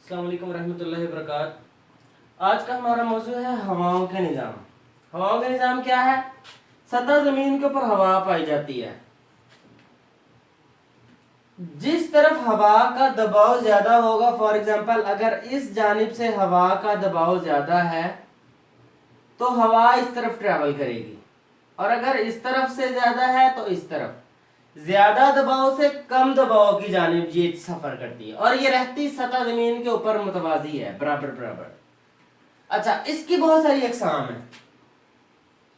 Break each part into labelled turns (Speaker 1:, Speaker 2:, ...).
Speaker 1: अस्सलाम वालेकुम रहमतुल्लाहि वबरकातुहू। आज का हमारा मौजू है हवाओं के निज़ाम। हवाओं का निज़ाम क्या है? सतह ज़मीन के ऊपर हवा पाई जाती है। जिस तरफ हवा का दबाव ज़्यादा होगा, फॉर एग्जांपल अगर इस जानिब से हवा का दबाव ज़्यादा है तो हवा इस तरफ ट्रैवल करेगी, और अगर इस तरफ से ज़्यादा है तो इस तरफ। ज्यादा दबाव से कम दबाव की जानिब ये सफर करती है, और ये रहती सतह जमीन के ऊपर मुतवाजी है, बराबर बराबर। अच्छा, इसकी बहुत सारी अकसाम है।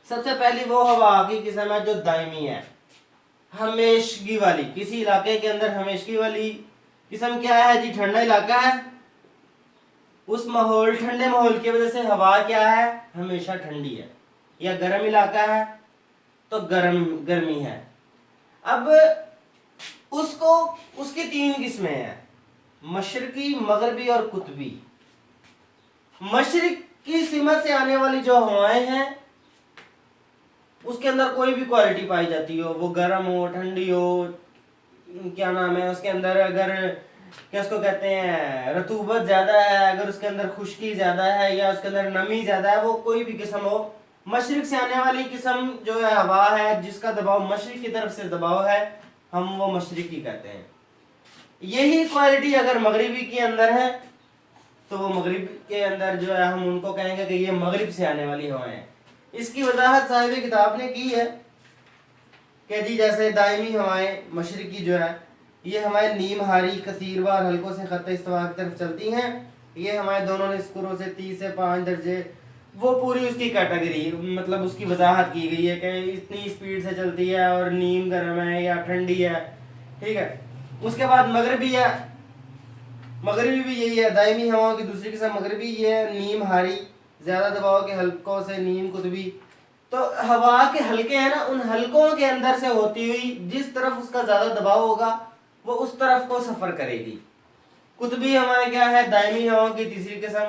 Speaker 1: सबसे पहली वो हवा की किस्म है जो दायमी है, हमेशगी वाली। किसी इलाके के अंदर हमेशगी वाली किस्म क्या है जी? ठंडा इलाका है, उस माहौल, ठंडे माहौल की वजह से हवा क्या है? हमेशा ठंडी है। या गर्म इलाका है तो गर्मी है। अब उसको उसकी तीन किस्में हैं, मशरकी, मगरबी और कुतबी। मशरक की सिमत से आने वाली जो हवाएं हैं उसके अंदर कोई भी क्वालिटी पाई जाती हो, वो गर्म हो, ठंडी हो, क्या नाम है उसके अंदर, अगर क्या उसको कहते हैं, रतूबत ज्यादा है, अगर उसके अंदर खुश्की ज्यादा है या उसके अंदर नमी ज्यादा है, वो कोई भी किस्म हो, मशरक से आने वाली किस्म जो है हवा है जिसका दबाव मशरक की तरफ से दबाव है, हम वो मशरकी कहते हैं। यही क्वालिटी अगर मगरिबी के अंदर है तो वो मगरिब के अंदर जो है हम उनको कहेंगे कि ये मगरिब से आने वाली हवाएं हैं। इसकी वजाहत साहिब किताब ने की है कि जी जैसे दायमी हवाएं मशरकी जो है ये हमारे नीम हारी कसीर बार हल्कों से खत इस्तवा की तरफ चलती हैं। ये हमारे दोनों निस्कुरों से 3 से 5 दर्जे, वो पूरी उसकी कैटेगरी, मतलब उसकी वजाहत की गई है कि इतनी स्पीड से चलती है और नीम गर्म है या ठंडी है, ठीक है। उसके बाद मगरबी है, मगरबी भी यही है, दायमी हवाओं की दूसरी किस्म मगरबी ये है, नीम हारी, ज़्यादा दबाव के हल्कों से नीम कुतबी। तो हवा के हल्के हैं ना, उन हल्कों के अंदर से होती हुई जिस तरफ उसका ज़्यादा दबाव होगा वो उस तरफ को सफ़र करेगी। कुतबी हवाएं क्या है? दायमी हवाओं की तीसरी किस्म।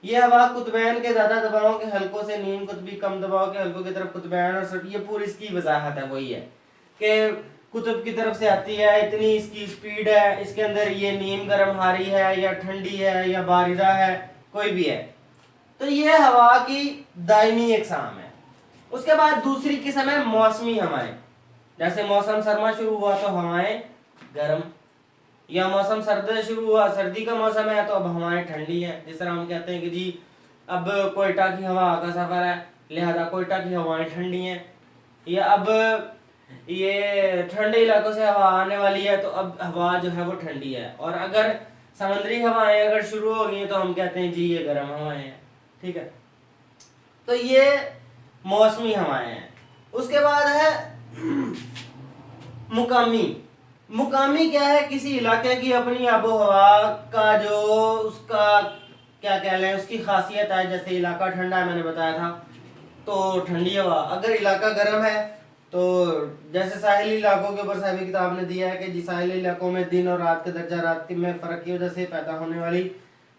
Speaker 1: ये हवा कुतबैन के ज़्यादा दबाव के हल्कों से नीम कुतबी, कम दबाव के हल्कों की तरफ कुतबैन, और ये पूरी इसकी वजाहत है, वही है कि कुतुब की तरफ से आती है, इतनी इसकी स्पीड है, इसके अंदर ये नीम गर्म हारी है या ठंडी है या बारिदा है, कोई भी है। तो ये हवा की दायमी अक़साम है। उसके बाद दूसरी किस्म है मौसमी हवाएं। जैसे मौसम सरमा शुरू हुआ तो हवाएं गर्म, या मौसम सर्द शुरू हुआ, सर्दी का मौसम है तो अब हवाएं ठंडी है। जिस तरह हम कहते हैं कि जी अब कोयटा की हवा का सफ़र है, लिहाजा कोयटा की हवाएं ठंडी हैं, या अब ये ठंडे इलाकों से हवा आने वाली है तो अब हवा जो है वो ठंडी है। और अगर समुद्री हवाएं अगर शुरू हो गई तो हम कहते हैं जी ये गर्म हवाएं हैं, ठीक है। तो ये मौसमी हवाएं हैं। उसके बाद है मुकामी। मुकामी क्या है? किसी इलाके की अपनी आबो हवा का जो उसका क्या कह लें, उसकी खासियत है। जैसे इलाका ठंडा है, मैंने बताया था, तो ठंडी हवा। अगर इलाका गर्म है तो जैसे साहिली इलाकों के ऊपर साहिब किताब ने दिया है कि जी साहिली इलाकों में दिन और रात का दर्जा रात में फ़र्क की वजह से पैदा होने वाली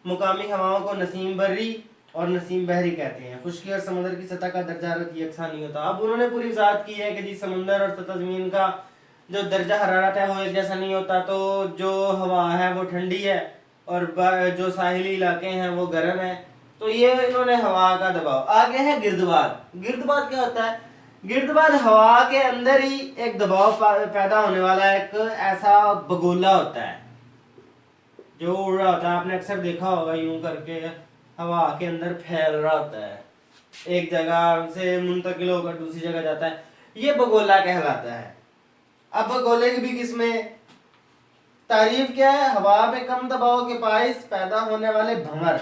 Speaker 1: मुकामी हवाओं को नसीम बर्री और नसीम बहरी कहते हैं। खुश्की और समंदर की सतह का दर्जा हरारत यकसा नहीं होता। अब उन्होंने पूरी वजाहत की है कि जी समंदर और सतह ज़मीन का जो दर्जा हरारत है वो एक जैसा नहीं होता, तो जो हवा है वो ठंडी है और जो साहिली इलाके हैं वो गर्म है। तो ये इन्होंने हवा का दबाव। आगे है गिर्दबाद। गिर्दबाद क्या होता है? गिर्दबाद हवा के अंदर ही एक दबाव पैदा होने वाला एक ऐसा बगोला होता है जो उड़ रहा होता है। आपने अक्सर देखा होगा यूं करके हवा के अंदर फैल रहा होता है, एक जगह से मुंतकिल होकर दूसरी जगह जाता है, ये बगोला कहलाता है। अब बगोले की भी किस्में, तारीफ क्या है? हवा में कम दबाव के बायस पैदा होने वाले भंवर।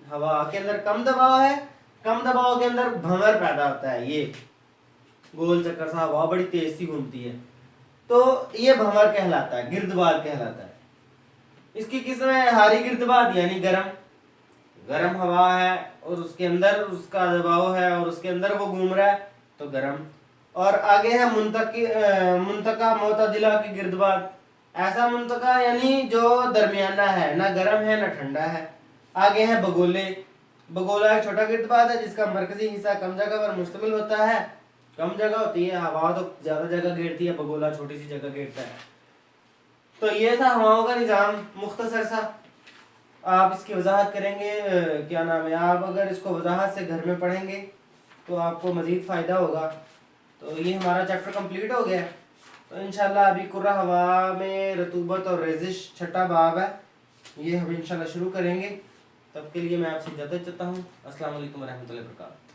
Speaker 1: हवा के अंदर कम दबाव है, कम दबाव के अंदर भंवर पैदा होता है, ये गोल चक्कर सा हवा बड़ी तेज सी घूमती है, तो ये भंवर कहलाता है, गिर्दबाद कहलाता है। इसकी किस्म है हारी गिर्दबाद, यानी गरम हवा है और उसके अंदर उसका दबाव है और उसके अंदर वो घूम रहा है, तो गरम। और आगे है मुंतका मोतदिला की गिर्दबाद। ऐसा मुंतका यानी जो दरमियाना है, ना गर्म है ना ठंडा है। आगे है बगोले। बगोला एक छोटा गिर्दबाद है जिसका मरकजी हिस्सा कम जगह पर मुश्तमिल होता है। कम जगह होती है, हवा तो ज़्यादा जगह घेरती है, बगोला छोटी सी जगह घेरता है। तो ये था हवाओं का निज़ाम मुख्तसर सा। آپ اس کی وضاحت کریں گے، کیا نام ہے، آپ اگر اس کو وضاحت سے گھر میں پڑھیں گے تو آپ کو مزید فائدہ ہوگا. تو یہ ہمارا چیپٹر کمپلیٹ ہو گیا. تو انشاءاللہ ابھی کرہ ہوا میں رطوبت اور ریزش چھٹا باب ہے، یہ ہم انشاءاللہ شروع کریں گے. تب کے لیے میں آپ سے اجازت چاہتا ہوں. السلام علیکم ورحمۃ اللہ وبرکاتہ.